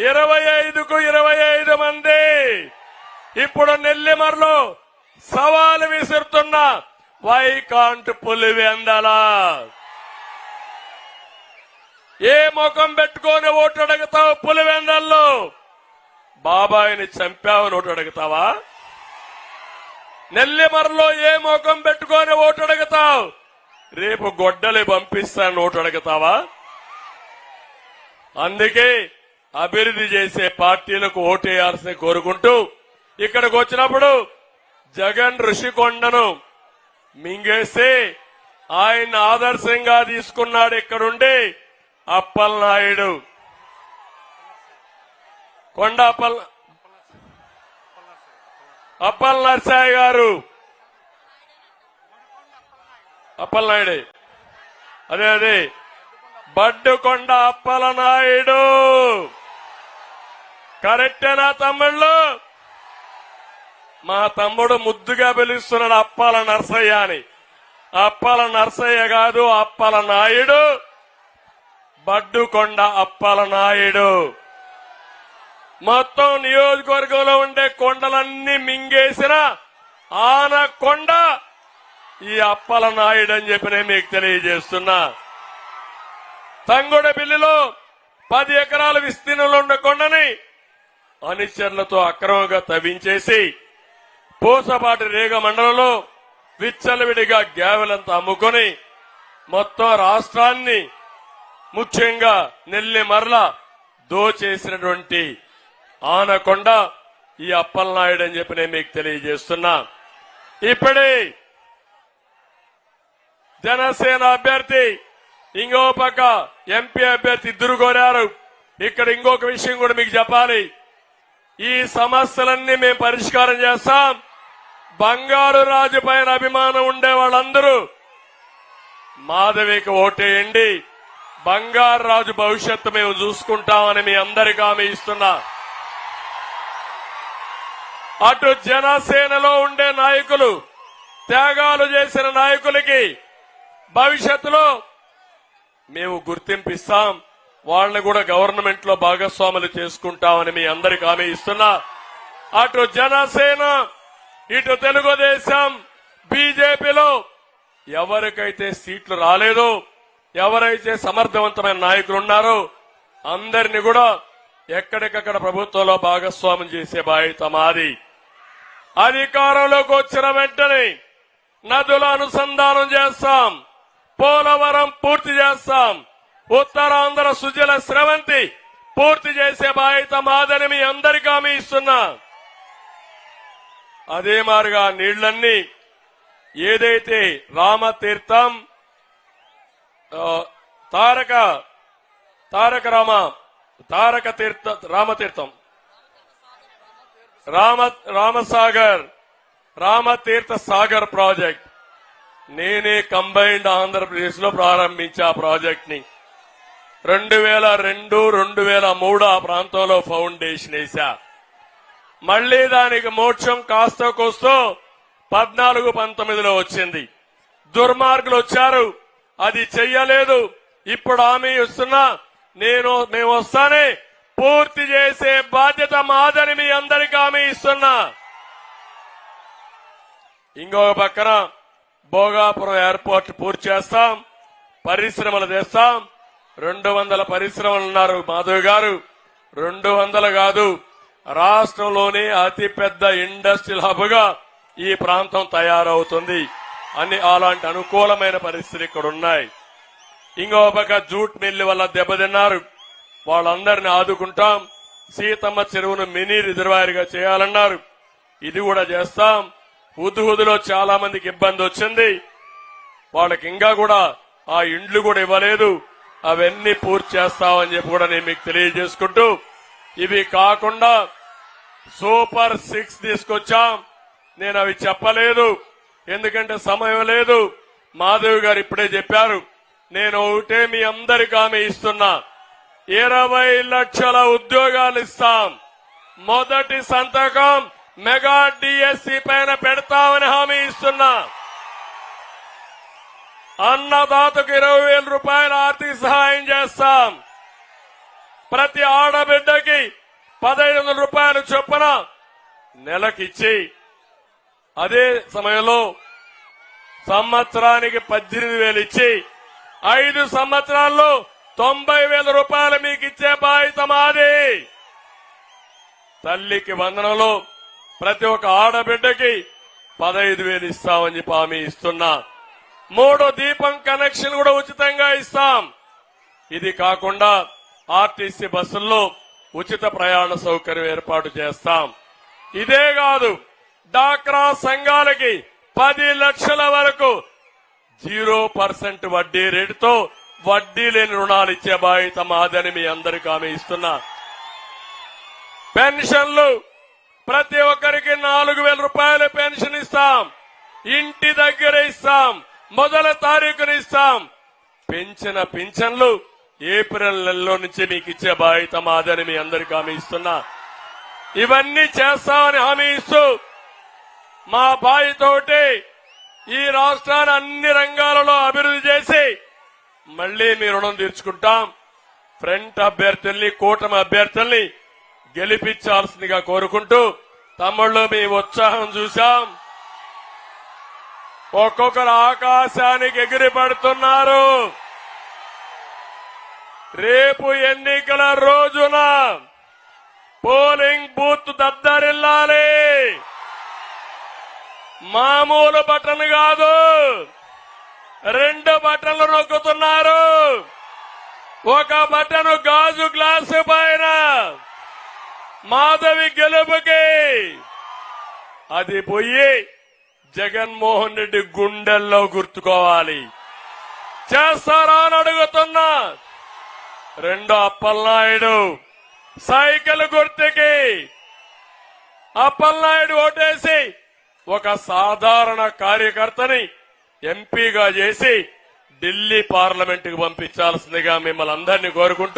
25కు 25 మంది. ఇప్పుడు నెల్లిమర్లో సవాలు విసురుతున్న వైకాంట్ పులివెందల ఏ ముఖం పెట్టుకొని ఓటు అడుగుతావు? పులివెందల్లో బాబాయిని చంపావని ఓటు అడుగుతావా? నెల్లిమర్లో ఏ ముఖం పెట్టుకొని ఓటు అడుగుతావు? రేపు గొడ్డలి పంపిస్తాను ఓటు అడుగుతావా? అందుకే అభివృద్ధి చేసే పార్టీలకు ఓటేయాల్సి కోరుకుంటూ ఇక్కడికి వచ్చినప్పుడు జగన్ ఋషికొండను మింగేసి ఆయన ఆదర్శంగా తీసుకున్నాడు. ఇక్కడుండి అప్పలనాయుడు కొండ అప్పల్ నర్సయ్య గారు, అప్పలనాయుడు అదే బడ్డుకొండ అప్పలనాయుడు. కరెక్టేనా తమ్ముళ్ళు? మా తమ్ముడు ముద్దుగా పిలుస్తున్నాడు అప్పల నర్సయ్య అని. అప్పల నర్సయ్య కాదు, అప్పల నాయుడు, బడ్డుకొండ అప్పలనాయుడు. మొత్తం నియోజకవర్గంలో ఉండే కొండలన్నీ మింగేసిన ఆనకొండ ఈ అప్పలనాయుడు అని చెప్పి నేను మీకు తెలియజేస్తున్నా. తంగొడపల్లిలో 10 ఎకరాల విస్తీర్ణంలో ఉన్న కొండని అనుచరులతో అక్రమంగా తవ్వించేసి పూసపాటి రేగ మండలంలో విచ్చలవిడిగా గ్యావెలంతా అమ్ముకొని మొత్తం రాష్ట్రాన్ని ముఖ్యంగా నెల్లిమర్ల దోచేసినటువంటి ఆనకొండ ఈ అప్పలనాయుడు అని చెప్పి నేను మీకు తెలియజేస్తున్నా. ఇప్పుడే జనసేన అభ్యర్థి, ఇంకో పక్క ఎంపీ అభ్యర్థి ఇద్దరు కోరారు. ఇక్కడ ఇంకొక విషయం కూడా మీకు చెప్పాలి. ఈ సమస్యలన్నీ మేము పరిష్కారం చేస్తాం. బంగారు రాజు పైన అభిమానం ఉండే వాళ్ళందరూ మాధవికి ఓటేయండి. బంగారు రాజు భవిష్యత్తు మేము చూసుకుంటామని మీ అందరికీ హామీ ఇస్తున్నా. అటు జనసేనలో ఉండే నాయకులు, త్యాగాలు చేసిన నాయకులకి భవిష్యత్తులో మేము గుర్తింపిస్తాం. వాళ్ళని కూడా గవర్నమెంట్ లో భాగస్వాములు చేసుకుంటామని మీ అందరికీ హామీ ఇస్తున్నా. అటు జనసేన, ఇటు తెలుగుదేశం, బీజేపీలో ఎవరికైతే సీట్లు రాలేదో, ఎవరైతే సమర్థవంతమైన నాయకులు ఉన్నారో అందరినీ కూడా ఎక్కడికక్కడ ప్రభుత్వంలో భాగస్వామ్యం చేసే బాధ్యత మాది. అధికారంలోకి వచ్చిన వెంటనే నదుల అనుసంధానం చేస్తాం, పోలవరం పూర్తి చేస్తాం, ఉత్తరాంధ్ర సుజల స్రవంతి పూర్తి చేసే బాధ్యత మాదని మీ అందరికీ హామీ ఇస్తున్నా. అదే మాదిరిగా నీళ్లన్నీ ఏదైతే రామతీర్థం, రామతీర్థం, రామసాగర్, రామతీర్థ సాగర్ ప్రాజెక్ట్ నేనే కంబైన్డ్ ఆంధ్రప్రదేశ్ లో ప్రారంభించా. ప్రాజెక్ట్ ని 2002, 2003 ఆ ప్రాంతంలో ఫౌండేషన్ వేశా. మళ్లీ దానికి మోక్షం కాస్త కోస్తో 14, 19లో వచ్చింది. దుర్మార్గులు వచ్చారు, అది చెయ్యలేదు. ఇప్పుడు హామీ ఇస్తున్నా, మేము వస్తానే పూర్తి చేసే బాధ్యత మాదని మీ అందరికీ హామీ ఇస్తున్నా. ఇంకొక పక్కన భోగాపురం ఎయిర్పోర్ట్ పూర్తి చేస్తాం, పరిశ్రమలు తెస్తాం. 200 పరిశ్రమలు ఉన్నారు మాధవ్ గారు. 200 కాదు, రాష్ట్రంలోనే అతిపెద్ద ఇండస్ట్రియల్ హబ్ గా ఈ ప్రాంతం తయారవుతుంది. అలాంటి అనుకూలమైన పరిస్థితులు ఇక్కడ ఉన్నాయి. ఇంకో పక్క జూట్ మిల్లు వల్ల దెబ్బతిన్నారు, వాళ్ళందరినీ ఆదుకుంటాం. సీతమ్మ చెరువును మినీ రిజర్వాయర్ గా చేయాలన్నారు, ఇది కూడా చేస్తాం. హుదుహుదులో చాలా మందికి ఇబ్బంది వచ్చింది, వాళ్ళకి ఇంకా కూడా ఆ ఇండ్లు కూడా ఇవ్వలేదు. అవన్నీ పూర్తి చేస్తామని చెప్పి కూడా నేను మీకు తెలియజేసుకుంటూ, ఇవి కాకుండా సూపర్ 6 తీసుకొచ్చాం. నేను అవి చెప్పలేదు, ఎందుకంటే సమయం లేదు. మాధవ్ గారు ఇప్పుడే చెప్పారు. నేను ఒకటే మీ అందరికీ హామీ ఇస్తున్నా, 20 లక్షల ఉద్యోగాలు ఇస్తాం. మొదటి సంతకం మెగా డిఎస్సి పైన పెడతామని హామీ ఇస్తున్నా. అన్నదాతకు 20,000 రూపాయల ఆర్థిక సహాయం చేస్తాం. ప్రతి ఆడబిడ్డకి 1500 రూపాయలు చొప్పున నెలకిచ్చి అదే సమయంలో సంవత్సరానికి 18,000 ఇచ్చి 5 సంవత్సరాల్లో 90,000 రూపాయలు మీకు ఇచ్చే బాధ్యత మాది. తల్లికి వందనంలో ప్రతి ఒక్క ఆడబిడ్డకి 15,000 ఇస్తామని చెప్పి హామీ ఇస్తున్నా. 3 దీపం కనెక్షన్ కూడా ఉచితంగా ఇస్తాం. ఇది కాకుండా ఆర్టీసీ బస్సుల్లో ఉచిత ప్రయాణ సౌకర్యం ఏర్పాటు చేస్తాం. ఇదే కాదు, డాక్రా సంఘాలకి 10 లక్షల వరకు 0% వడ్డీ రేటుతో వడ్డీ లేని రుణాలు ఇచ్చే బాధ్యత మాదని మీ అందరికీ హామీ ఇస్తున్నా. పెన్షన్లు ప్రతి ఒక్కరికి 4,000 రూపాయల పెన్షన్ ఇస్తాం. ఇంటి దగ్గర ఇస్తాం. మొదటి తారీఖున ఇస్తాం. పెంచిన పింఛన్లు ఏప్రిల్ నెలలో నుంచి మీకు ఇచ్చే బాధ్యత మాదని మీ అందరికీ హామీ ఇస్తున్నా. ఇవన్నీ చేస్తామని హామీ ఇస్తూ మా బాధ్యతోటి ఈ రాష్ట్రాన్ని అన్ని రంగాలలో అభివృద్ధి చేసి మళ్లీ మీ రుణం తీర్చుకుంటాం. ఫ్రంట్ అభ్యర్థుల్ని, కూటమి అభ్యర్థుల్ని గెలిపించాల్సిందిగా కోరుకుంటూ, తమ్ముళ్ళు మీ ఉత్సాహం చూశాం. ఒక్కొక్కరు ఆకాశానికి ఎగిరి పడుతున్నారు. రేపు ఎన్నికల రోజున పోలింగ్ బూత్ దద్దరిల్లాలి. మామూలు బటన్ కాదు, 2 బటన్లు నొక్కుతున్నారు. ఒక బటన్ గాజు గ్లాసు పైన మాధవి గెలుపుకి, అది పోయి జగన్మోహన్ రెడ్డి గుండెల్లో గుర్తుకోవాలి. చేస్తారా అని అడుగుతున్నా. 2 అప్పలనాయుడు సైకిల్ గుర్తుకి అప్పలనాయుడు ఓటేసి ఒక సాధారణ కార్యకర్తని ఎంపీగా చేసి ఢిల్లీ పార్లమెంటుకు పంపించాల్సిందిగా మిమ్మల్ని అందరినీ కోరుకుంటూ